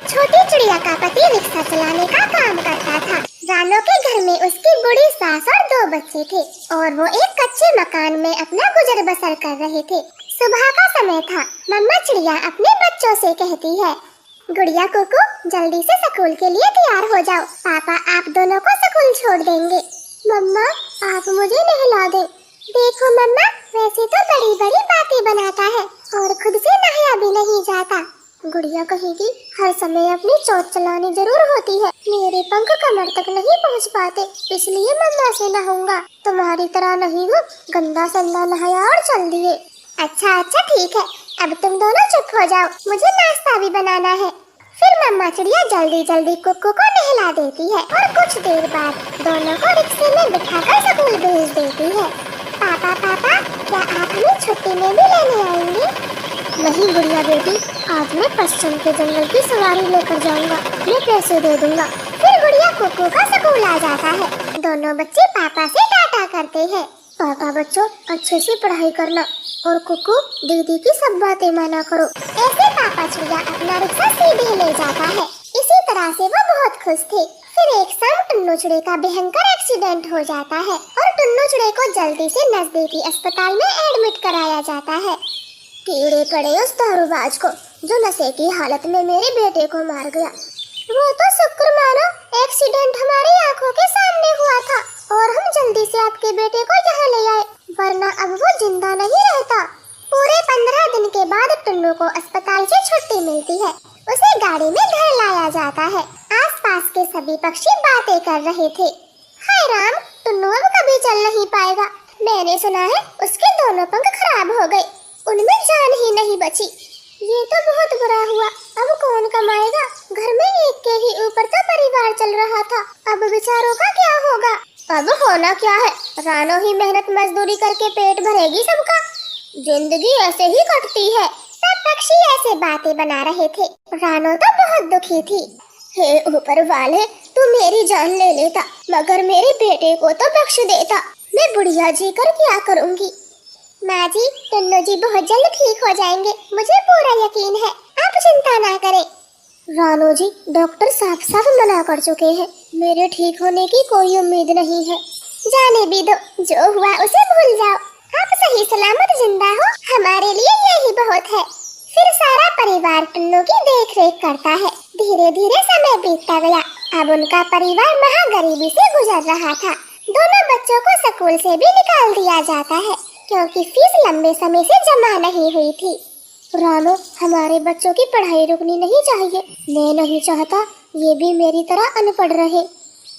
छोटी चिड़िया का पति रिक्शा चलाने का काम करता था। रानो के घर में उसकी बूढ़ी सास और 2 बच्चे थे और वो एक कच्चे मकान में अपना गुजर बसर कर रहे थे। सुबह का समय था। मम्मा चिड़िया अपने बच्चों से कहती है, गुड़िया कुकू, जल्दी से स्कूल के लिए तैयार हो जाओ, पापा आप दोनों को स्कूल छोड़ देंगे। मम्मा आप मुझे नहला दे। देखो मम्मा, वैसे तो बड़ी बड़ी बातें बनाता है और खुद से नहाया भी नहीं जाता। गुड़िया कहेगी, हर समय अपनी चोट चलानी जरूर होती है, मेरे पंख कमर तक नहीं पहुंच पाते, इसलिए मम्मा से नहाऊंगा। तुम्हारी तरह नहीं हूँ, गंदा संदा नहाया और चल दिए। अच्छा ठीक है, अब तुम दोनों चुप हो जाओ, मुझे नाश्ता भी बनाना है। फिर मम्मा चिड़िया जल्दी जल्दी कुक्कू को नहला देती है और कुछ देर बाद दोनों को रिक्शे में बिठाकर स्कूल भेज देती है। पापा क्या आप हमें छुट्टी में भी लेने आएंगे? नहीं गुड़िया बेटी, आज मैं पश्चिम के जंगल की सवारी लेकर जाऊंगा, मैं पैसे दे दूंगा। फिर गुड़िया कुक्कू का स्कूल आ जाता है। दोनों बच्चे पापा से टाटा करते हैं। पापा बच्चों अच्छे से पढ़ाई करना और कुक्कू दीदी की सब बातें माना करो। ऐसे पापा चिड़िया अपना रिक्शा सीधे ले जाता है। इसी तरह से वो बहुत खुश थे। फिर एक शाम टुन्नू चिड़े का भयंकर एक्सीडेंट हो जाता है और टुन्नू चिड़े को जल्दी से नजदीकी अस्पताल में एडमिट कराया जाता है। कीड़े पड़े उस दारूबाज को जो नशे की हालत में मेरे बेटे को मार गया। वो तो शुक्र मानो एक्सीडेंट हमारी आंखों के सामने हुआ था और हम जल्दी से आपके बेटे को यहाँ ले आए, वरना अब वो जिंदा नहीं रहता। पूरे 15 दिन के बाद टुन्नू को अस्पताल से छुट्टी मिलती है। उसे गाड़ी में घर लाया जाता है। आसपास के सभी पक्षी बातें कर रहे थे। हाय राम, टुन्नू अब कभी चल नहीं पाएगा। मैंने सुना है उसके दोनों पंख खराब हो गए, उनमें जान ही नहीं बची। ये तो बहुत बुरा हुआ, अब कौन कमाएगा? घर में एक के ही ऊपर तो परिवार चल रहा था, अब बेचारों का क्या होगा? अब होना क्या है, रानो ही मेहनत मजदूरी करके पेट भरेगी सबका। जिंदगी ऐसे ही कटती है। सब पक्षी ऐसे बातें बना रहे थे। रानो तो बहुत दुखी थी। हे ऊपर वाले, तू मेरी जान ले लेता मगर मेरे बेटे को तो बख्श देता। मैं बुढ़िया जी कर क्या करूँगी? माँ जी, टुन्नू जी बहुत जल्द ठीक हो जाएंगे, मुझे पूरा यकीन है, आप चिंता ना करें। रानो जी, डॉक्टर साफ साफ मना कर चुके हैं, मेरे ठीक होने की कोई उम्मीद नहीं है। जाने भी दो, जो हुआ उसे भूल जाओ। आप सही सलामत जिंदा हो, हमारे लिए यही बहुत है। फिर सारा परिवार टुन्नू की देख रेख करता है। धीरे धीरे समय बीतता गया। अब उनका परिवार महागरीबी से गुजर रहा था। दोनों बच्चों को स्कूल से भी निकाल दिया जाता है क्योंकि फीस लंबे समय से जमा नहीं हुई थी। रानो, हमारे बच्चों की पढ़ाई रुकनी नहीं चाहिए। मैं नहीं चाहता ये भी मेरी तरह अनपढ़ रहे।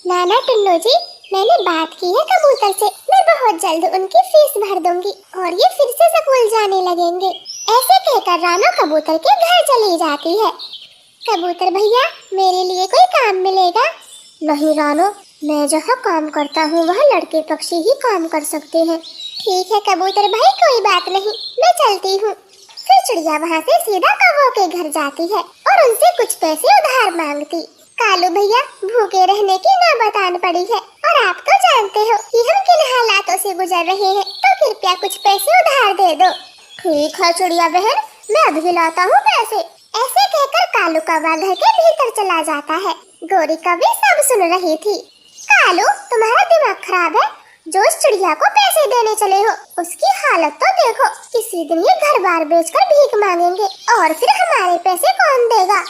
नाना टुन्नू जी, मैंने बात की है कबूतर से, मैं बहुत जल्द उनकी फीस भर दूंगी और ये फिर से स्कूल जाने लगेंगे। ऐसे कहकर रानो कबूतर के घर चली जाती है। कबूतर भैया, मेरे लिए कोई काम मिलेगा? नहीं रानो, मैं जहाँ काम करता हूँ वह लड़के पक्षी ही काम कर सकते हैं। ठीक है कबूतर भाई, कोई बात नहीं, मैं चलती हूँ। फिर चिड़िया वहाँ से सीधा कौवों के घर जाती है और उनसे कुछ पैसे उधार मांगती। कालू भैया, भूखे रहने की नौबत आन पड़ी है और आप तो जानते हो कि हम किन हालातों से गुजर रहे हैं, तो कृपया कुछ पैसे उधार दे दो। ठीक है चिड़िया बहन, मैं अभी लाता हूँ पैसे। ऐसे कहकर कालू कौवा घर के भीतर चला जाता है। गोरी कौवी सब सुन रही थी। कालू, तुम्हारा दिमाग खराब है? जो इस चिड़िया को पैसे देने चले हो उसकी हालत तो देखो। किसी दिन ये घर बार बेचकर भीख मांगेंगे और फिर हमारे पैसे कौन देगा?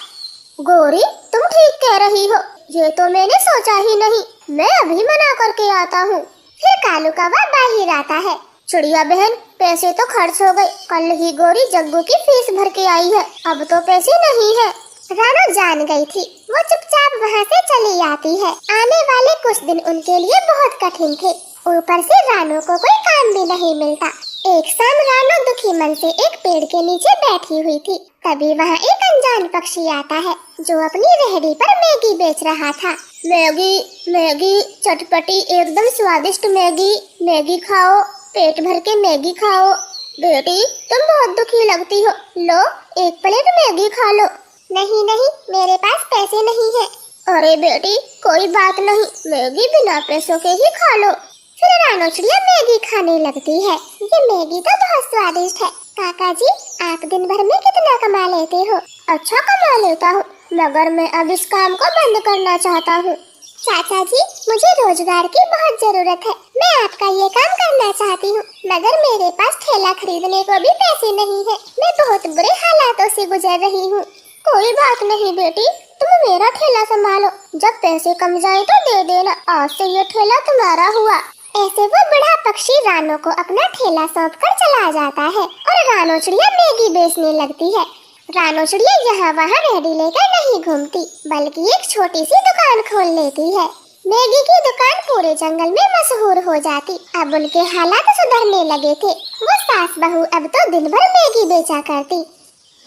गोरी, तुम ठीक कह रही हो, ये तो मैंने सोचा ही नहीं, मैं अभी मना करके आता हूँ। फिर कालू कौवा बाहर आता है। चिड़िया बहन, पैसे तो खर्च हो गए, कल ही गोरी जग्गू की फीस भर के आई है, अब तो पैसे नहीं है। रानो जान गई थी, वो चुपचाप वहाँ से चली आती है। आने वाले कुछ दिन उनके लिए बहुत कठिन थे। ऊपर से रानो को कोई काम भी नहीं मिलता। एक शाम रानो दुखी मन से एक पेड़ के नीचे बैठी हुई थी। तभी वहाँ एक अनजान पक्षी आता है जो अपनी रेहड़ी पर मैगी बेच रहा था। मैगी चटपटी एकदम स्वादिष्ट मैगी, मैगी खाओ, पेट भर के मैगी खाओ। बेटी, तुम बहुत दुखी लगती हो, लो एक प्लेट मैगी खा लो। नहीं, मेरे पास पैसे नहीं है। अरे बेटी, कोई बात नहीं, मैगी बिना पैसों के ही खा लो। फिर रानो चिड़िया मैगी खाने लगती है। ये मैगी तो बहुत स्वादिष्ट है। काका जी, आप दिन भर में कितना कमा लेते हो? अच्छा कमा लेता हूँ, मगर मैं अब इस काम को बंद करना चाहता हूँ। चाचा जी, मुझे रोजगार की बहुत जरूरत है। मैं आपका ये काम करना चाहती हूँ, मगर मेरे पास ठेला खरीदने को भी पैसे नहीं है। मैं बहुत बुरे हालातों से गुजर रही हूँ। कोई बात नहीं बेटी, तुम मेरा ठेला संभालो। जब पैसे कम जाए तो दे देना। आज से ये ठेला तुम्हारा हुआ। ऐसे वो बड़ा पक्षी रानो को अपना ठेला सौंप कर चला जाता है और रानो चिड़िया मैगी बेचने लगती है। रानो चिड़िया यहाँ वहाँ रेडी लेकर नहीं घूमती, बल्कि एक छोटी सी दुकान खोल लेती है। मैगी की दुकान पूरे जंगल में मशहूर हो जाती। अब उनके हालात सुधरने लगे थे। वो सास बहू अब तो दिन भर मैगी बेचा करती।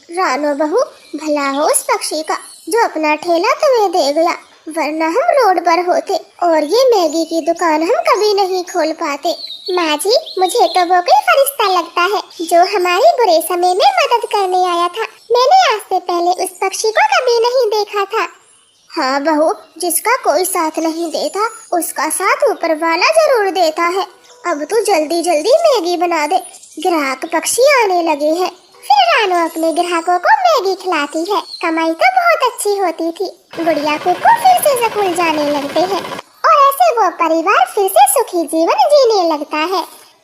रानो बहू, भला हो उस पक्षी का जो अपना ठेला तुम्हें दे गया, वरना हम रोड पर होते और ये मैगी की दुकान हम कभी नहीं खोल पाते। माँ जी, मुझे तो वो कोई फरिश्ता लगता है जो हमारे बुरे समय में मदद करने आया था। मैंने आज से पहले उस पक्षी को कभी नहीं देखा था। हाँ बहू, जिसका कोई साथ नहीं देता उसका साथ ऊपर वाला जरूर देता है। अब तू जल्दी जल्दी मैगी बना दे, ग्राहक पक्षी आने लगे हैं। फिर रानो अपने ग्राहकों को मैगी खिलाती है। कमाई तो बहुत अच्छी होती थी। गुड़िया कुक्कू फिर से स्कूल जाने लगते हैं और ऐसे वो परिवार फिर से सुखी जीवन जीने लगता है।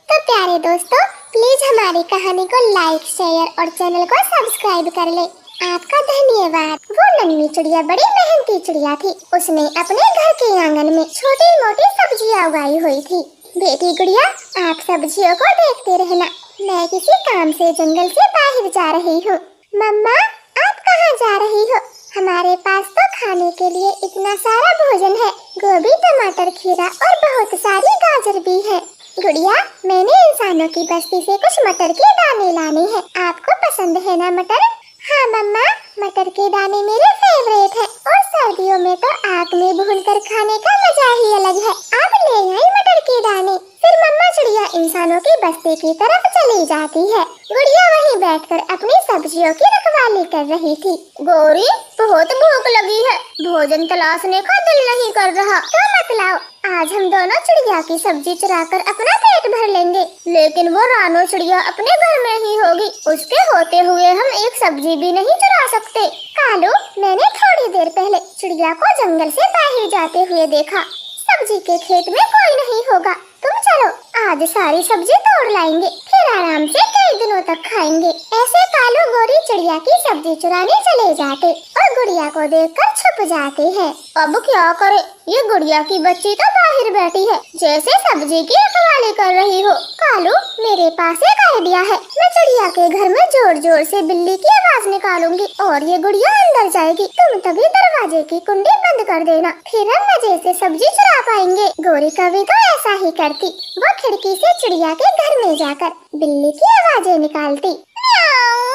तो प्यारे दोस्तों, प्लीज हमारी कहानी को लाइक, शेयर और चैनल को सब्सक्राइब कर ले। आपका धन्यवाद। वो नन्ही चिड़िया बड़ी मेहनती चिड़िया थी। उसने अपने घर के आंगन में छोटी मोटी सब्जियां उगाई हुई थी। बेटी गुड़िया, आप सब्जियों को देखते रहना। मैं किसी काम से जंगल से बाहर जा रही हूँ। मम्मा, आप कहाँ जा रही हो? हमारे पास तो खाने के लिए इतना सारा भोजन है। गोभी, टमाटर, खीरा और बहुत सारी गाजर भी है। गुड़िया, मैंने इंसानों की बस्ती से कुछ मटर के दाने लाने हैं। आपको पसंद है ना मटर? हाँ मम्मा, मटर के दाने मेरे फेवरेट हैं और सर्दियों में तो आग में भूनकर खाने का मजा ही अलग है। आप ले आई मटर के दाने। फिर मम्मा चिड़िया इंसानों की बस्ती की तरफ चली जाती है। गुड़िया वहीं बैठकर अपनी सब्जियों की रखवाली कर रही थी। गौरी, बहुत भूख लगी है, भोजन तलाशने का दिल नहीं कर रहा। तो मत लाओ, आज हम दोनों चिड़िया की सब्जी चुराकर अपना पेट भर लेंगे। लेकिन वो रानो चिड़िया अपने घर में ही होगी, उसके होते हुए हम एक सब्जी भी नहीं चुरा सकते। कालू, मैंने थोड़ी देर पहले चिड़िया को जंगल से बाहर जाते हुए देखा। सब्जी के खेत में कोई नहीं होगा। तुम चलो, आज सारी सब्जी तोड़ लाएंगे, फिर आराम से कई दिनों तक खाएंगे। ऐसे कालू गौरी चिड़िया की सब्जी चुराने चले जाते और गुड़िया को देखकर छुप जाते हैं। अब क्या करे, ये गुड़िया की बच्ची तो बाहर बैठी है, जैसे सब्जी की रखवाली कर रही हो। कालू, मेरे पास एक आइडिया है। मैं चिड़िया के घर में जोर जोर से बिल्ली की आवाज निकालूंगी और ये गुड़िया अंदर जाएगी। तुम तभी दरवाजे की कुंडी बंद कर देना, फिर हम मजे से सब्जी चुरा पाएंगे। गौरी कभी तो ऐसा ही करती। वो खिड़की से चिड़िया के घर में जाकर बिल्ली की आवाजें निकालती। म्याऊ,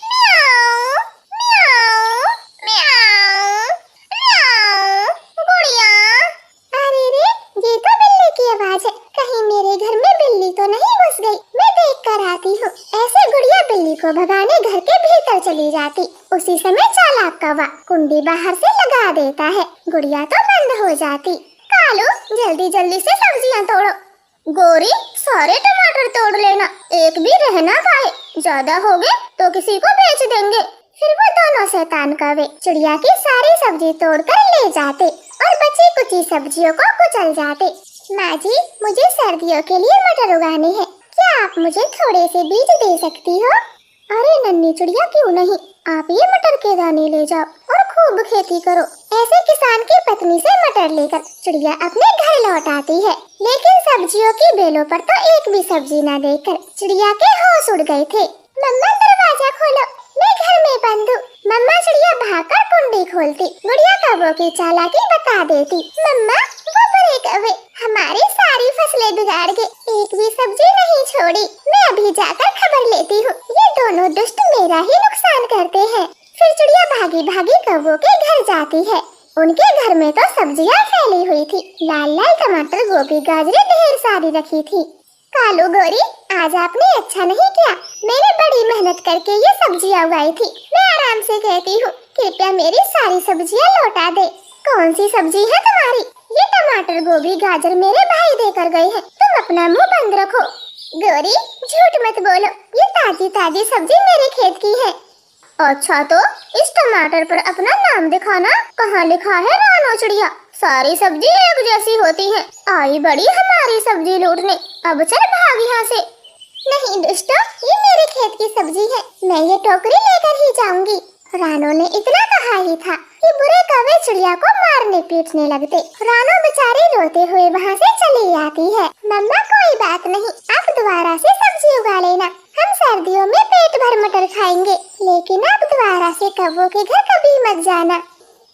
म्याऊ, म्याऊ, म्याऊ, म्याऊ। गुड़िया, अरे रे, ये तो बिल्ली की आवाज है। कहीं मेरे घर में बिल्ली तो नहीं घुस गई? मैं देख कर आती हूँ। ऐसे गुड़िया बिल्ली को भगाने घर के भीतर चली जाती। उसी समय चालाक कौवा कुंडी बाहर से लगा देता है। गुड़िया तो बंद हो जाती। कालू, जल्दी जल्दी से सब्जियां तोड़ो। गौरी, सारे टमाटर तोड़ लेना, एक भी रह ना पाए। ज्यादा हो गए तो किसी को बेच देंगे। फिर वो दोनों शैतान कौवे चिड़िया की सारी सब्जी तोड़कर ले जाते और बची कुची सब्जियों को कुचल जाते। माँ जी, मुझे सर्दियों के लिए मटर उगाने हैं। क्या आप मुझे थोड़े से बीज दे सकती हो? अरे नन्ही चिड़िया, क्यों नहीं, आप ये मटर के दाने ले जाओ और खूब खेती करो। ऐसे किसान की पत्नी से मटर लेकर चिड़िया अपने घर लौट आती है। लेकिन सब्जियों की बेलों पर तो एक भी सब्जी न देखकर चिड़िया के होश उड़ गए थे। मम्मा, दरवाजा खोलो, मैं घर में बंद हूँ। मम्मा चिड़िया भागकर कुंडी खोलती। गुड़िया कौवों की चालाकी बता देती। मम्मा, वो बुरे कौवे हमारी सारी फसलें बिगाड़ गए, एक भी सब्जी नहीं छोड़ी। मैं अभी जाकर खबर लेती हूँ। ये दोनों दुष्ट मेरा ही नुकसान करते हैं। फिर चिड़िया भागी भागी कौवों के घर जाती है। उनके घर में तो सब्जियां फैली हुई थी। लाल लाल टमाटर, गोभी, गाजरें ढेर सारी रखी थी। कालू, गौरी, आज आपने अच्छा नहीं किया। मैंने बड़ी मेहनत करके ये सब्जियां उगाई थी। मैं आराम से कहती हूँ, कृपया मेरी सारी सब्जियां लौटा दे। कौन सी सब्जी है तुम्हारी? ये टमाटर, गोभी, गाजर मेरे भाई देकर गए हैं। तुम अपना मुंह बंद रखो। गौरी, झूठ मत बोलो, ये ताजी ताजी सब्जी मेरे खेत की है। अच्छा, तो इस टमाटर पर अपना नाम दिखाना। कहाँ लिखा है रानो चिड़िया? सारी सब्जी एक जैसी होती है। आई बड़ी हमारी सब्जी लूटने, अब चल भाग यहाँ से। नहीं दुष्टो, ये मेरे खेत की सब्जी है, मैं ये टोकरी लेकर ही जाऊंगी। रानो ने इतना कहा ही था कि बुरे कौवे चिड़िया को मारने पीटने लगते। रानो बेचारी रोते हुए वहाँ से चली आती है। मम्मा कोई बात नहीं, आप दोबारा से सब्जी उगा लेना, हम सर्दियों में पेट भर मटर खाएंगे, लेकिन आप दोबारा से कौवों के घर कभी मत जाना।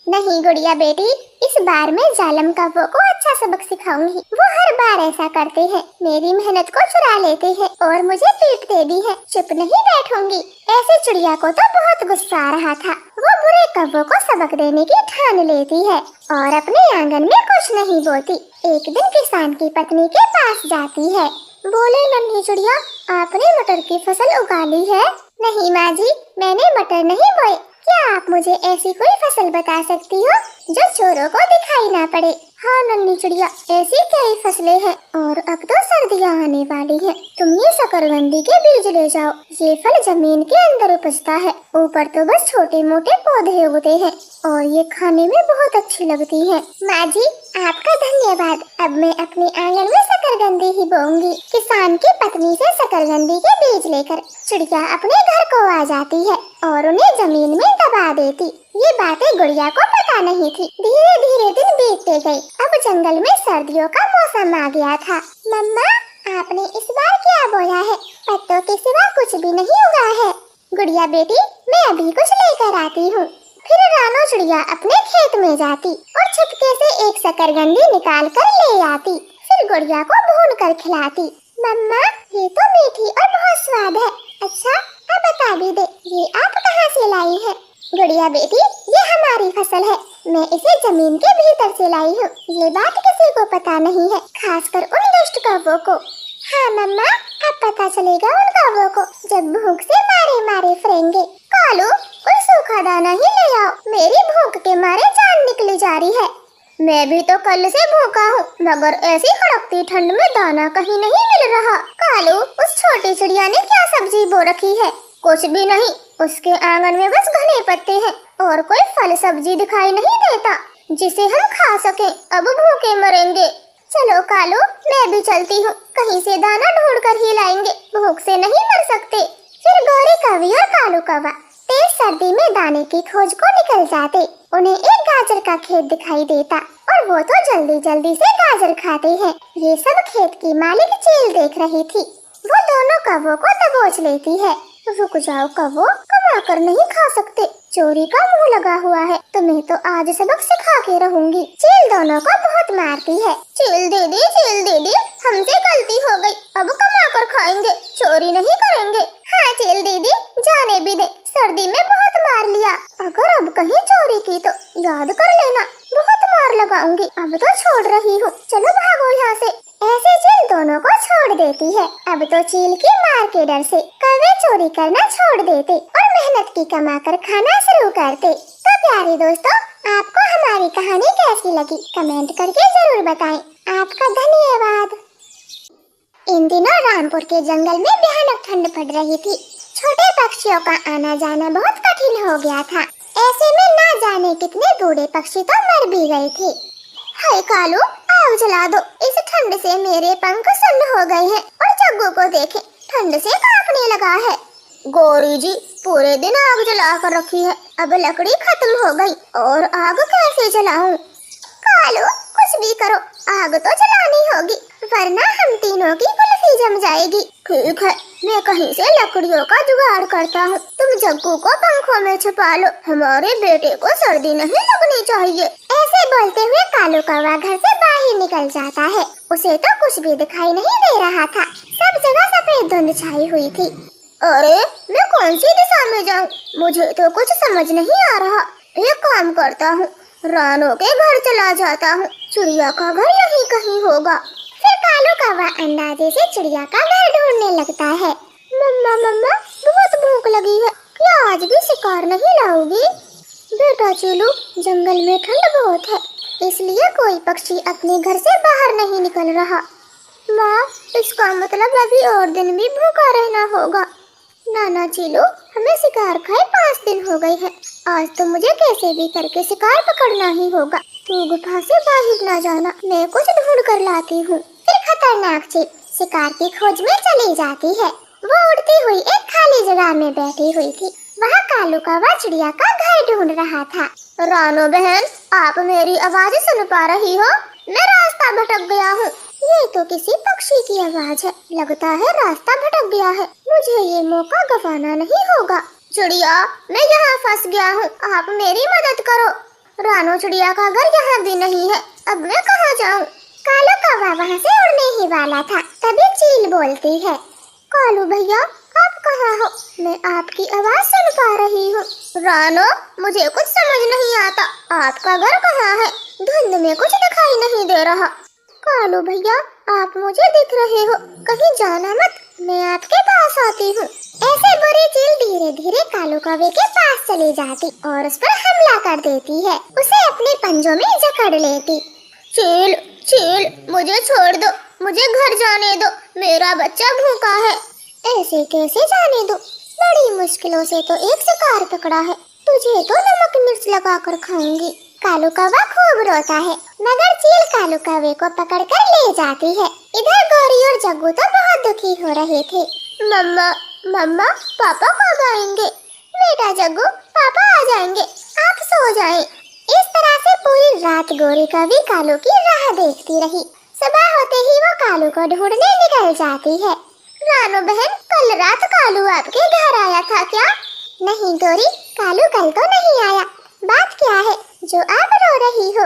नहीं गुड़िया बेटी, इस बार मैं जालम कौवों को अच्छा सबक सिखाऊंगी। वो हर बार ऐसा करते हैं, मेरी मेहनत को चुरा लेते हैं और मुझे पीटते भी हैं। चुप नहीं बैठूंगी। ऐसे चिड़िया को तो बहुत गुस्सा आ रहा था। वो बुरे कौवों को सबक देने की ठान लेती है और अपने आंगन में कुछ नहीं बोती। एक दिन किसान की पत्नी के पास जाती है। बोले नन्ही चिड़िया, आपने मटर की फसल उगा ली है? नहीं माँ जी, मैंने मटर नहीं बोए। क्या आप मुझे ऐसी कोई फसल बता सकती हो जो चोरों को दिखाई ना पड़े? हाँ नन्ही चिड़िया, ऐसी कई फसलें हैं और अब तो सर्दियाँ आने वाली हैं। तुम ये शकरकंदी के बीज ले जाओ, ये फल जमीन के अंदर उपजता है, ऊपर तो बस छोटे मोटे पौधे उगते हैं और ये खाने में बहुत अच्छी लगती है। माँ जी आपका धन्यवाद, अब मैं अपने आंगन में शकरकंदी ही बोऊंगी। किसान की पत्नी से शकरकंदी के बीज लेकर चिड़िया अपने घर को आ जाती है और उन्हें जमीन में दबा देती। ये बातें गुड़िया को पता नहीं थी। धीरे धीरे दिन बीतते गए। अब जंगल में सर्दियों का मौसम आ गया था। मम्मा आपने इस बार क्या बोया है? पत्तों के सिवा कुछ भी नहीं उगा है। गुड़िया बेटी, मैं अभी कुछ लेकर आती हूँ। फिर रानो चिड़िया अपने खेत में जाती और चुपके से एक शकरकंदी निकाल कर ले आती। फिर गुड़िया को भून कर खिलाती। मम्मा ये तो मीठी और बहुत स्वाद है। अच्छा अब बता भी दे, ये आप कहाँ से लाई है? गुड़िया बेटी, ये हमारी फसल है, मैं इसे जमीन के भीतर से लाई हूँ। ये बात किसी को पता नहीं है, खासकर उन दुष्ट कौवों को। हाँ मम्मा, अब पता चलेगा उन कौवों को जब भूख से मारे मारे फिरेंगे। कालू, कोई सूखा दाना ही ले आओ, मेरी भूख के मारे जान निकली जा रही है। मैं भी तो कल से भूखा हूँ, मगर ऐसी कड़कती ठंड में दाना कहीं नहीं मिल रहा। कालू, उस छोटी चिड़िया ने क्या सब्जी बो रखी है? कुछ भी नहीं, उसके आंगन में बस घने पत्ते हैं और कोई फल सब्जी दिखाई नहीं देता जिसे हम खा सके। अब भूखे मरेंगे। चलो कालू, मैं भी चलती हूँ, कहीं से दाना ढूंढ कर ही लाएंगे, भूख से नहीं मर सकते। फिर गौरी कौवी और कालू कौवा तेज सर्दी में दाने की खोज को निकल जाते। उन्हें एक गाजर का खेत दिखाई देता और वो तो जल्दी जल्दी से गाजर खाते हैं। ये सब खेत की मालिक चील देख रही थी। वो दोनों कौवों को दबोच लेती है। रुक जाओ कौवो, कमा कर नहीं खा सकते, चोरी का मुंह लगा हुआ है, तुम्हें तो आज सबक सिखा के रहूंगी। चील दोनों को बहुत मारती है। चील दीदी, हमसे गलती हो गई, अब कमा कर खाएंगे, चोरी नहीं करेंगे। हाँ चील दीदी, जाने भी दे, सर्दी में बहुत मार लिया, अगर अब कहीं चोरी की तो याद कर लेना, बहुत मार लगाऊंगी। अब तो छोड़ रही हूँ, चलो भागो यहाँ से। ऐसे चील दोनों को छोड़ देती है। अब तो चील की मार के डर से कौवे चोरी करना छोड़ देते और मेहनत की कमा कर खाना शुरू करते। तो प्यारे दोस्तों, आपको हमारी कहानी कैसी लगी कमेंट करके जरूर बताएं। आपका धन्यवाद। इन दिनों रामपुर के जंगल में भयानक ठंड पड़ रही थी। छोटे पक्षियों का आना जाना बहुत कठिन हो गया था। ऐसे में ना जाने कितने बूढ़े पक्षी तो मर भी गए थे। हाय कालू, आग जला दो, इस ठंड से मेरे पंख सुन्न हो गए हैं और जग्गू को देखें, ठंड से कांपने लगा है। गौरी जी, पूरे दिन आग जला कर रखी है, अब लकड़ी खत्म हो गई और आग कैसे जलाऊं? कालू, कुछ भी करो, आग तो जलानी होगी, वरना हम तीनों की कुल्फी जम जाएगी। ठीक है, मैं कहीं से लकड़ियों का जुगाड़ करता हूँ, तुम जग्गू को पंखों में छुपा लो, हमारे बेटे को सर्दी नहीं लगनी चाहिए। ऐसे बोलते हुए कालू कौवा घर से बाहर निकल जाता है। उसे तो कुछ भी दिखाई नहीं दे रहा था, सब जगह सफेद धुंध छाई हुई थी। अरे मैं कौन सी दिशा में जाऊँ, मुझे तो कुछ समझ नहीं आ रहा। एक काम करता हूँ, रानो के घर चला जाता हूँ, चिड़िया का घर यहीं कहीं होगा। फिर कालू कौवा अंदाजे से चिड़िया का घर ढूंढने लगता है। मम्मा, बहुत भूख लगी है, क्या आज भी शिकार नहीं लाओगी? बेटा चूलू, जंगल में ठंड बहुत है, इसलिए कोई पक्षी अपने घर से बाहर नहीं निकल रहा। माँ, इसका मतलब अभी और दिन भी भूखा रहना होगा। नाना चीलू, हमें शिकार खाए 5 दिन हो गए हैं। आज तो मुझे कैसे भी करके शिकार पकड़ना ही होगा। तू गुफा से बाहर ना जाना, मैं कुछ ढूंढ कर लाती हूँ। फिर खतरनाक चील शिकार की खोज में चली जाती है। वो उड़ती हुई एक खाली जगह में बैठी हुई थी। वहाँ कालू कौवा चिड़िया का घर ढूंढ रहा था। रानो बहन, आप मेरी आवाज सुन पा रही हो? मैं रास्ता भटक गया हूँ। ये तो किसी पक्षी की आवाज है। लगता है रास्ता भटक गया है। मुझे ये मौका गंवाना नहीं होगा। चिड़िया, मैं यहाँ फंस गया हूँ, आप मेरी मदद करो। रानो चिड़िया का घर यहाँ भी नहीं है, अब मैं कहाँ जाऊँ? कालू कौवा वहाँ से उड़ने ही वाला था, तभी चील बोलती है, कालू भैया, आप कहाँ हो? मैं आपकी आवाज सुन पा रही हूँ। रानो, मुझे कुछ समझ नहीं आता, आपका घर कहाँ है? धुंध में कुछ दिखाई नहीं दे रहा। कालू भैया, आप मुझे दिख रहे हो, कहीं जाना मत, मैं आपके पास आती हूँ। ऐसे बुरी चील धीरे धीरे कालू कौवे के पास चली जाती और उस पर हमला कर देती है। उसे अपने पंजों में जकड़ लेती। चील, चील, मुझे छोड़ दो, मुझे घर जाने दो, मेरा बच्चा भूखा है। ऐसे कैसे जाने दो? बड़ी मुश्किलों से तो एक शिकार पकड़ा है, तुझे तो नमक मिर्च लगा कर खाऊंगी। कालू कौवा खूब रोता है, मगर चील कालू कौवे को पकड़कर ले जाती है। इधर गौरी और जग्गू तो बहुत दुखी हो रहे थे। मम्मा, मम्मा, पापा कब आएंगे? बेटा जग्गू, पापा आ जाएंगे, आप सो जाएं। इस तरह से पूरी रात गौरी कौवी कालू की राह देखती रही। सुबह होते ही वो कालू को ढूंढने निकल जाती है। रानो बहन, कल रात कालू आपके घर आया था क्या? नहीं गौरी, कालू कल तो नहीं आया। बात क्या है जो आप रो रही हो?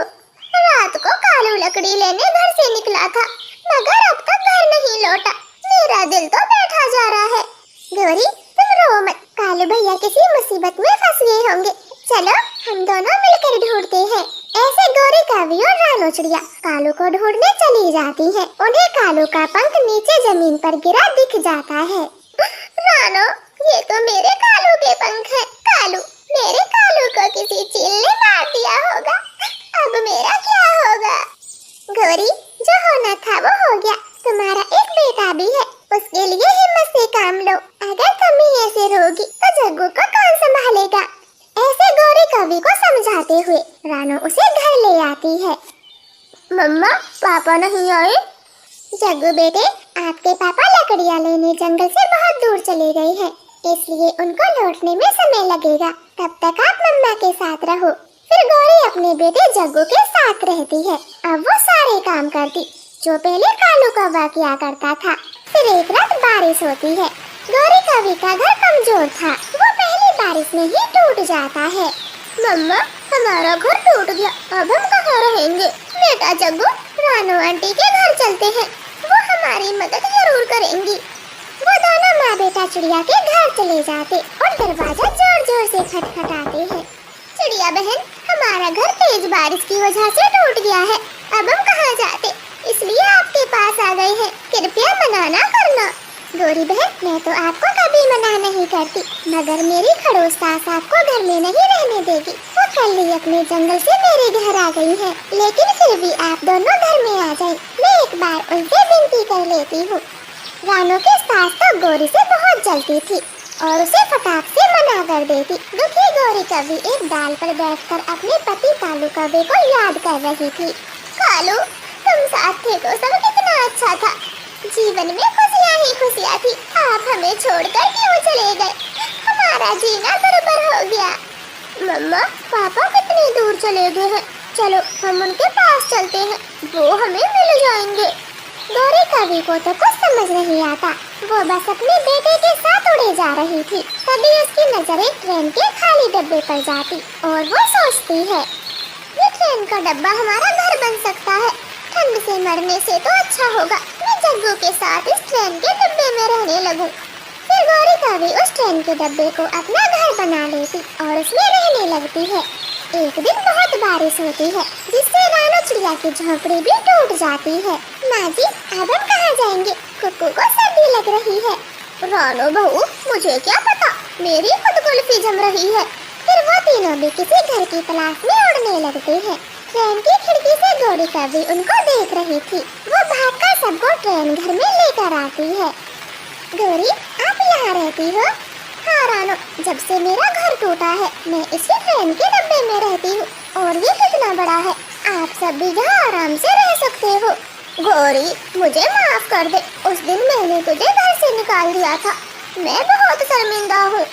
रात को कालू लकड़ी लेने घर से निकला था, मगर अब तक घर नहीं लौटा। मेरा दिल तो बैठा जा रहा है। गौरी, तुम रो मत, कालू भैया किसी मुसीबत में फंस गए होंगे। चलो हम दोनों मिलकर ढूंढते हैं। ऐसे गौरी कौवी और रानो चिड़िया कालू को ढूंढने चली जाती है। उन्हें कालू का पंख नीचे जमीन पर गिरा दिख जाता है। रानो, ये तो मेरे कालू के पंख हैं। कालू, मेरे कालू को किसी चील ने मार दिया होगा, अब मेरा क्या होगा? गौरी, जो होना था वो हो गया। तुम्हारा एक बेटा भी है, उसके लिए हिम्मत से काम लो। अगर तुम ही ऐसे रोगी तो जग्गू को कौन संभालेगा? ऐसे गौरी कौवी को समझाते हुए रानो उसे घर ले आती है। मम्मा, पापा नहीं आए? जग्गू बेटे, आपके पापा लकड़ियाँ लेने जंगल से बहुत दूर चले गए हैं, इसलिए उनको लौटने में समय लगेगा। तब तक आप मम्मा के साथ रहो। फिर गौरी अपने बेटे जग्गू के साथ रहती है। अब वो सारे काम करती जो पहले कालू कौवा किया करता था। फिर एक रात बारिश होती है। गौरी कौवी का घर कमजोर था, वो पहली बारिश में ही टूट जाता है। मम्मा, हमारा घर टूट गया, अब हम कहाँ रहेंगे? बेटा जग्गू, रानो आंटी के घर चलते हैं, वो हमारी मदद जरूर करेंगी। वो दोनों माँ बेटा चिड़िया के घर चले जाते और दरवाजा जोर जोर से खटखटाते हैं। चिड़िया बहन, हमारा घर तेज बारिश की वजह से टूट गया है, अब हम कहाँ जाते? इसलिए आपके पास आ गए हैं, कृपया मना ना करना। गौरी बहन, मैं तो आपको कभी मना नहीं करती, मगर मेरी खड़ूस सास आपको घर में नहीं रहने देगी। वो कल ही अपने जंगल से मेरे घर आ गई है, लेकिन फिर भी आप दोनों घर में आ जाए, मैं एक बार उनसे विनती कर लेती हूँ। रानो की सास तो गौरी से बहुत जलती थी और उसे फटाक से मना कर देती। दुखी गौरी कौवी एक डाल पर बैठकर अपने पति कालू कौवे को याद कर रही थी। कालू, तुम साथ थे तो सब कितना अच्छा था, जीवन में खुशियाँ ही खुशियाँ थी। आप हमें छोड़कर क्यों चले गए? हमारा जीना दुर्भर हो गया। मम्मा, पापा कितनी दूर चले गए हैं, चलो हम उनके पास चलते हैं, वो हमें मिल जाएंगे। गौरी कौवी को तो कुछ समझ नहीं आता, वो बस अपने बेटे के साथ उड़े जा रही थी। तभी उसकी नजर एक ट्रेन के खाली डब्बे पर जाती और वो सोचती है, ये ट्रेन का डब्बा हमारा घर बन सकता है। ठंड से मरने से तो अच्छा होगा मैं जग्गू के साथ इस ट्रेन के डब्बे में रहने लगूं। फिर गौरी कौवी उस ट्रेन के डब्बे को अपना घर बना लेती और उसमें रहने लगती है। एक दिन बहुत बारिश होती है, जिससे रानो चिड़िया की झोंपड़ी भी टूट जाती है। माँ जी, अब हम कहाँ जाएंगे? कुक्कू को सर्दी लग रही है। रानो बहू, मुझे क्या पता, मेरी खुद कुल्फी जम रही है। फिर वो तीनों भी किसी घर की तलाश में उड़ने लगते हैं। ट्रेन की खिड़की से गौरी कौवी उनको देख रही थी। वो भागकर सबको ट्रेन घर में लेकर आती है। गौरी, आप यहाँ रहती हो? हाँ रानो, जब से मेरा घर टूटा है मैं इसी ट्रेन के डब्बे में रहती हूँ। और ये कितना बड़ा है, आप सब भी यहाँ आराम से रह सकते हो। गौरी, मुझे माफ कर दे, उस दिन मैंने तुझे घर से निकाल दिया था। मैं बहुत शर्मिंदा हूँ।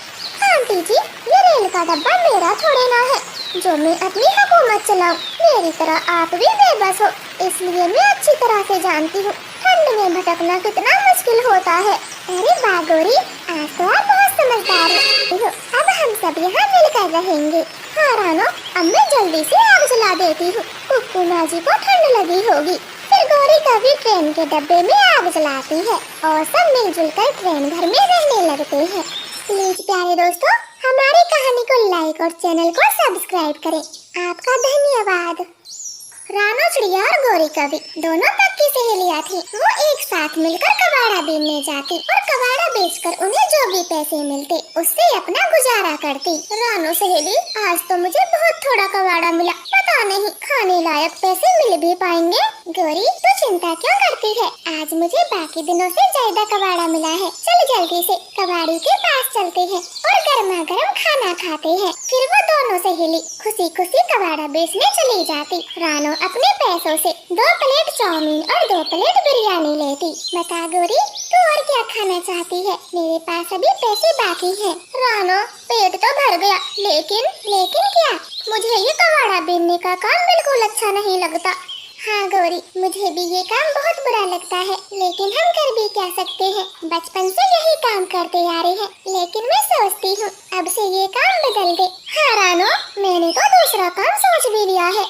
आंटी जी, ये रेल का डब्बा मेरा थोड़े ना है जो मैं अपनी हुकूमत चलाऊं। मेरी तरह आप भी बेबस हो, इसलिए मैं अच्छी तरह से जानती हूँ ठंड में भटकना कितना मुश्किल होता है। अरे वाह गौरी, आज तो आप बहुत समझदार हो। अब हम सब यहाँ मिलकर रहेंगे। हाँ रानो, अब मैं जल्दी से आग जला देती हूँ। कुक्कू माँ जी को ठंड लगी होगी। फिर गौरी कभी ट्रेन के डब्बे में आग जलाती है और सब मिलजुल कर ट्रेन घर में रहने लगते हैं। प्लीज प्यारे दोस्तों, हमारी कहानी को लाइक और चैनल को सब्सक्राइब करें। आपका धन्यवाद। रानो चिड़िया और गौरी कवि दोनों तक की सहेलियाँ थी। वो एक साथ मिलकर कबाड़ा बीनने जाती और कबाड़ा बेचकर उन्हें जो भी पैसे मिलते उससे अपना गुजारा करती। रानो सहेली, आज तो मुझे बहुत थोड़ा कबाड़ा मिला, पता नहीं खाने लायक पैसे मिल भी पाएंगे। गौरी, तू चिंता क्यों करती है, आज मुझे बाकी दिनों से ज्यादा कबाड़ा मिला है। चल जल्दी से कबाड़ी के पास चलते हैं और गर्मा गर्म खाना खाते हैं। फिर वो दोनों सहेली खुशी खुशी कबाड़ा बेचने चली जाती। रानो अपने पैसों से 2 प्लेट चाउमीन और 2 प्लेट बिरयानी लेती। बता गौरी, तू और क्या खाना चाहती है, मेरे पास अभी पैसे बाकी हैं। रानो, पेट तो भर गया, लेकिन क्या, मुझे ये कबाड़ा बीनने का काम बिल्कुल अच्छा नहीं लगता। हाँ गौरी, मुझे भी ये काम बहुत बुरा लगता है, लेकिन हम कर भी क्या सकते हैं, बचपन से यही काम करते आ रहे हैं। लेकिन मैं सोचती हूँ अब से ये काम बदल दे। हाँ रानो, मैंने तो दूसरा काम सोच भी लिया है।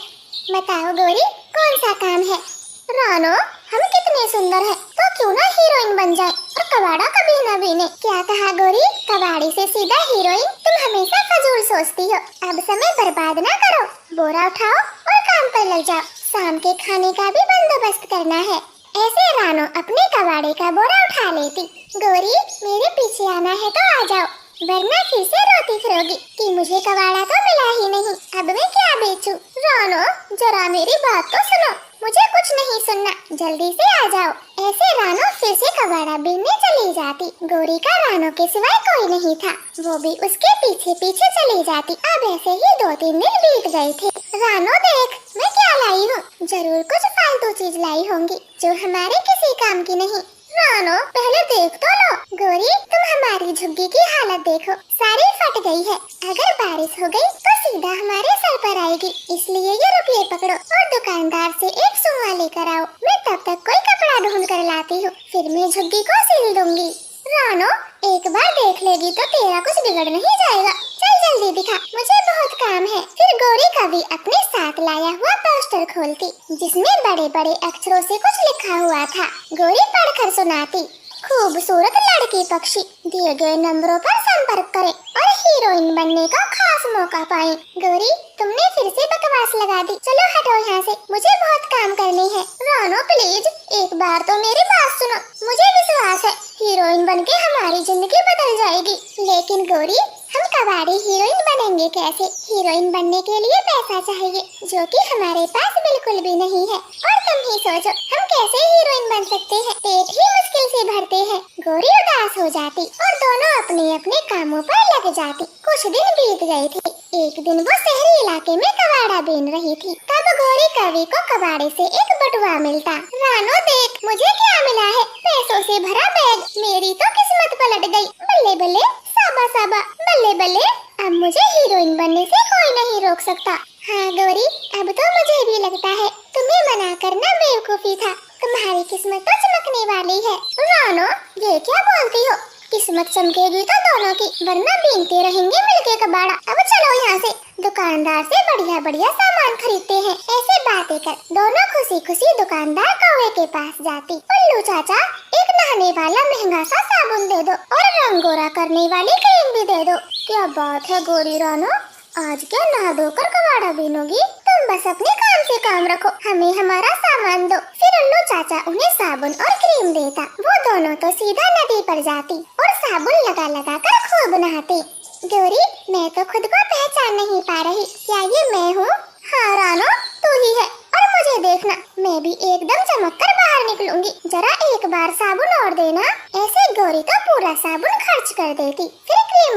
बताओ गौरी, कौन सा काम है? रानो, हम कितने सुंदर हैं, तो क्यों ना हीरोइन बन जाए और कबाड़ा कभी न बीने। क्या कहा गौरी, कबाड़ी से सीधा हीरोइन? तुम हमेशा फजूल सोचती हो। अब समय बर्बाद ना करो, बोरा उठाओ और काम पर लग जाओ। शाम के खाने का भी बंदोबस्त करना है। ऐसे रानो अपने कबाड़े का बोरा उठा लेती। गौरी, मेरे पीछे आना है तो आ जाओ, वरना फिर से रोती फिरोगी कि मुझे कबाड़ा तो मिला ही नहीं, अब मैं क्या बेचूं? रानो, जरा मेरी बात तो सुनो, मुझे कुछ नहीं सुनना, जल्दी से आ जाओ। ऐसे रानो फिर से कबाड़ा बीनने चली जाती। गौरी का रानो के सिवाय कोई नहीं था, वो भी उसके पीछे पीछे चली जाती। अब ऐसे ही 2-3 दिन बीत गए थे। रानो देख, मैं क्या लाई हूँ, जरूर कुछ फालतू चीज लाई होंगी जो हमारे किसी काम की नहीं। रानो, पहले देख तो लो। गौरी, तुम हमारी झुग्गी की हालत देखो, सारी फट गई है। अगर बारिश हो गई तो सीधा हमारे सर पर आएगी, इसलिए ये रुपये पकड़ो और दुकानदार से एक सुआ लेकर आओ। मैं तब तक कोई कपड़ा ढूंढ कर लाती हूँ, फिर मैं झुग्गी को सिल दूंगी। रानो, एक बार देख लेगी तो तेरा कुछ बिगड़ नहीं जाएगा। चल जल्दी दिखा, मुझे बहुत काम है। फिर गौरी कवि अपने साथ लाया हुआ पोस्टर खोलती, जिसमें बड़े बड़े अक्षरों से कुछ लिखा हुआ था। गौरी पढ़कर सुनाती, खूबसूरत लड़की पक्षी दिए गए नंबरों पर संपर्क करें और हीरोइन बनने का खास मौका पाएं। गौरी, तुमने फिर से बकवास लगा दी, चलो हटो यहाँ से, मुझे बहुत काम करने हैं। रानो प्लीज, एक बार तो मेरी बात सुनो, मुझे विश्वास है हीरोइन बनके हमारी जिंदगी बदल जाएगी। लेकिन गौरी, हम कबाड़ी हीरोइन बनेंगे कैसे? हीरोइन बनने के लिए पैसा चाहिए, जो कि हमारे पास बिल्कुल भी नहीं है। और तुम ही सोचो, हम कैसे हीरोइन बन सकते हैं, पेट ही मुश्किल से भरते हैं। गौरी उदास हो जाती और दोनों अपने अपने कामों पर लग जाती। कुछ दिन बीत गए थे। एक दिन वो शहरी इलाके में कबाड़ा बीन रही थी, तब गौरी कवि को कबाड़े से एक बटुआ मिलता। रानो देख, मुझे क्या मिला है, पैसों से भरा बैग। मेरी तो किस्मत पलट गई। बल्ले बल्ले, साबा साबा, बल्ले बल्ले, अब मुझे हीरोइन बनने से कोई नहीं रोक सकता। हाँ गौरी, अब तो मुझे भी लगता है तुम्हें मना करना बेवकूफी था, तुम्हारी किस्मत तो चमकने वाली है। रानो, ये क्या बोलती हो, किस्मत चमकेगी तो दोनों की, वरना बीनते रहेंगे मिलके कबाड़ा। अब चलो यहाँ से, दुकानदार से बढ़िया बढ़िया सामान खरीदते हैं। ऐसे बातें कर दोनों खुशी खुशी दुकानदार कौवे के पास जाती। उल्लू चाचा, एक नहाने वाला महंगा सा साबुन दे दो और रंग गोरा करने वाली क्रीम भी दे दो। क्या बात है गौरी रानो, आज क्या नहा धोकर कबाड़ा बीनोगी? तुम बस अपने काम से काम रखो, हमें हमारा सामान दो। फिर उल्लू चाचा उन्हें साबुन और क्रीम देता। वो दोनों तो सीधा नदी पर जाती और साबुन लगा लगा कर खूब नहाती। गौरी, मैं तो खुद को पहचान नहीं पा रही, क्या ये मैं हूँ? हाँ रानो, तू ही है। और मुझे देखना, मैं भी एकदम चमक कर बाहर निकलूंगी, जरा एक बार साबुन और देना। ऐसे गौरी तो पूरा साबुन खर्च कर देती, फिर क्रीम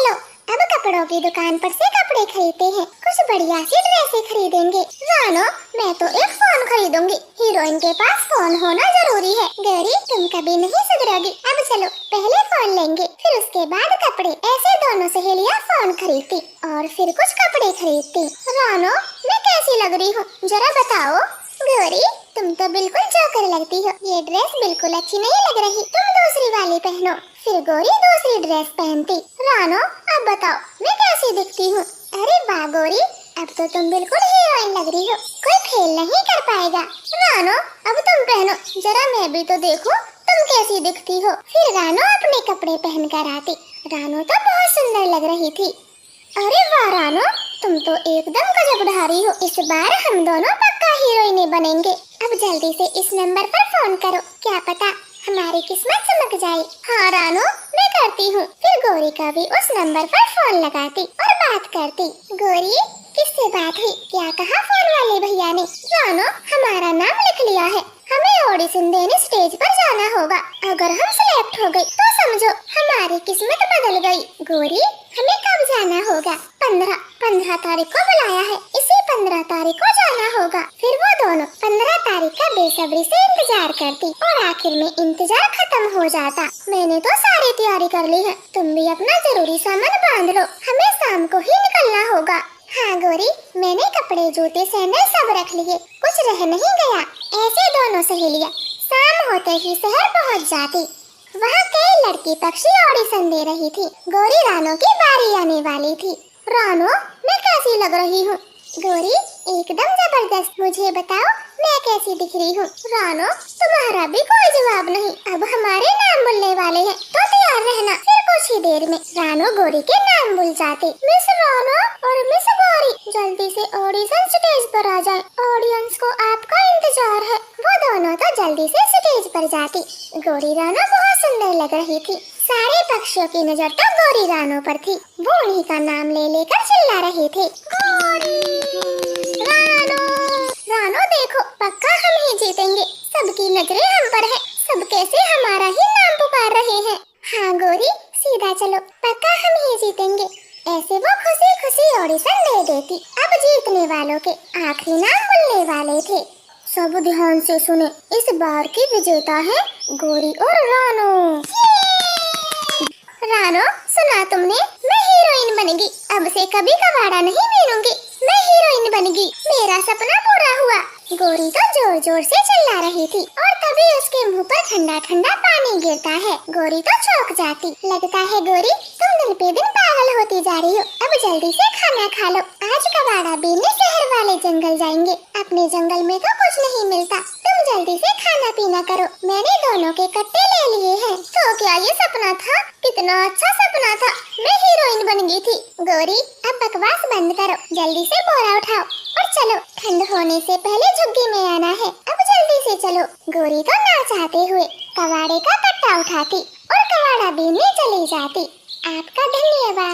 चलो अब कपड़ों की दुकान पर से कपड़े खरीदते हैं, कुछ बढ़िया सी ड्रेसें खरीदेंगे। रानो, मैं तो एक फोन खरीदूंगी, हीरोइन के पास फोन होना जरूरी है। गौरी, तुम कभी नहीं सुधरोगी। अब चलो पहले फोन लेंगे, फिर उसके बाद कपड़े। ऐसे दोनों सहेलियां फोन खरीदती और फिर कुछ कपड़े खरीदती। रानो, मैं कैसी लग रही हूँ जरा बताओ। गौरी, तुम तो बिल्कुल जोकर लगती हो, ये ड्रेस बिल्कुल अच्छी नहीं लग रही, तुम दूसरी वाली पहनो। फिर गौरी दूसरी ड्रेस पहनती। रानो, अब बताओ मैं कैसी दिखती हूँ। अरे वाह गौरी, अब तो तुम बिल्कुल हीरोइन लग रही हो, कोई फेल नहीं कर पाएगा। रानो, अब तुम पहनो, जरा मैं भी तो देखूं तुम कैसी दिखती हो। फिर रानो अपने कपड़े पहन कर आती। रानो तो बहुत सुंदर लग रही थी। अरे वाह रानो, तुम तो एकदम गजब ढा रही हो, इस बार हम दोनों पक्का हीरोइनें बनेंगे। अब जल्दी से इस नंबर पर फोन करो, क्या पता हमारी किस्मत चमक जाए। हाँ रानो, मैं करती हूँ। फिर गौरी का भी उस नंबर पर फोन लगाती और बात करती। गौरी, किससे बात हुई, क्या कहा फोन वाले भैया ने। रानो, हमारा नाम लिख लिया है, हमें ऑडिशन देने स्टेज पर जाना होगा। अगर हम सिलेक्ट हो गए तो समझो हमारी किस्मत बदल गई। गौरी, हमें कब जाना होगा। 15 तारीख को बुलाया है, इसी 15 तारीख को जाना होगा। फिर वो दोनों 15 तारीख का बेसब्री से इंतजार करती और आखिर में इंतजार खत्म हो जाता। मैंने तो सारी तैयारी कर ली है, तुम भी अपना जरूरी सामान बांध लो, हमें शाम को ही निकलना होगा। हाँ गौरी, मैंने कपड़े जूते सैंडल सब रख लिए, कुछ रह नहीं गया। ऐसे दोनों सहेलियां शाम होते ही शहर पहुंच जाती। वहाँ कई लड़की पक्षी ऑडिशन दे रही थी। गौरी रानो की बारी आने वाली थी। रानो, मैं कैसी लग रही हूँ। गौरी, एकदम जबरदस्त, मुझे बताओ मैं कैसी दिख रही हूँ। रानो, तुम्हारा भी कोई जवाब नहीं, अब हमारे नाम बोलने वाले हैं तो तैयार रहना। फिर कुछ ही देर में रानो गौरी के नाम भूल जाते। मिस रानो और मिस गौरी, जल्दी से ऑडिशन स्टेज पर आ जाए, ऑडियंस को आपका इंतजार है। वो दोनों तो जल्दी से स्टेज पर जाती। गौरी रानो बहुत सुंदर लग रही थी, सारे पक्षियों की नजर तो गौरी रानो पर थी। वो उन्हीं का नाम ले लेकर चिल्ला रहे थे। गौरी, रानो, रानो देखो पक्का हम ही जीतेंगे, सबकी नजरें हम पर है, सब कैसे हमारा ही नाम पुकार रहे हैं। हाँ गौरी, सीधा चलो, पक्का हम ही जीतेंगे। ऐसे वो खुशी खुशी ऑडिशन दे देती। अब जीतने वालों के आखिरी नाम बोलने वाले थे। सब ध्यान से सुने, इस बार की विजेता है गौरी और रानो। रानो, सुना तुमने, मैं हीरोइन बनेगी, अब से कभी कबाड़ा नहीं बीनूंगी, मैं हीरोइन बनेगी, मेरा सपना पूरा हुआ। गौरी तो जोर जोर से चिल्ला रही थी और तभी उसके मुंह पर ठंडा ठंडा पानी गिरता है। गौरी तो चौंक जाती। लगता है गौरी तुम दिन पे दिन पागल होती जा रही हो, अब जल्दी से खाना खा लो, आज कबाड़ा बीनने शहर वाले जंगल जाएंगे, अपने जंगल में तो कुछ नहीं मिलता, तुम जल्दी से खाना पीना करो, मैंने दोनों के कट्टे ले लिए हैं। तो क्या ये सपना था, कितना अच्छा सपना था, मैं हीरोइन बन गई थी। गौरी, अब बकवास बंद करो, जल्दी से बोरा उठाओ और चलो, ठंड होने से पहले झुग्गी में आना है, अब जल्दी से चलो। गौरी तो ना चाहते हुए कबाड़े का कट्टा उठाती और कबाड़ा बीनने चली जाती। आपका धन्यवाद।